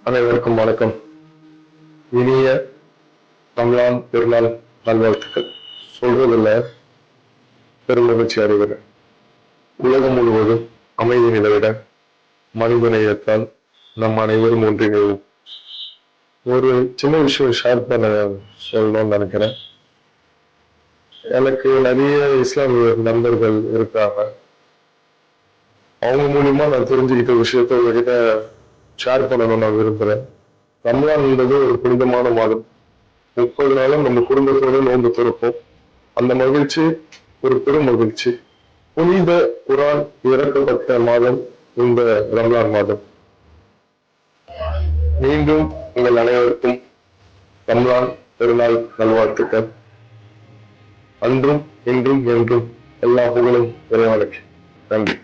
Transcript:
அனைவருக்கும் வணக்கம். இனிய ரமலான் பெருநாள் நல்வாழ்த்துக்கள். சொல்றதில்ல பெரும் மகிழ்ச்சி அடைகிறேன். உலகம் முழுவதும் அமைதி நிலவிட மனித நேயத்தால் நம் அனைவரும் ஒன்றிணைவோம். ஒரு சின்ன விஷயம் ஷேர் பண்ண சொல்லணும்னு நினைக்கிறேன். எனக்கு நிறைய இஸ்லாமிய நண்பர்கள் இருக்காங்க. அவங்க மூலியமா நான் தெரிஞ்சுக்கிட்ட விஷயத்த உங்ககிட்ட ஷேர் பண்ணணும்னு நான் விரும்புகிறேன். ரம்ஜான்ன்றது ஒரு புனிதமான மாதம். 30 நாளும் நம்ம குடும்பத்தோடு நோன்பு திறப்போம். அந்த மகிழ்ச்சி ஒரு பெரும் மகிழ்ச்சி. புனித குர்ஆன் இறக்கப்பட்ட மாதம் இந்த ரம்ஜான் மாதம். மீண்டும் உங்கள் அனைவருக்கும் ரம்ஜான் பெருநாள் நல்வாழ்த்துக்கள். அன்றும் இன்றும் என்றும் எல்லா புகழும் இறைவனுக்கு. நன்றி.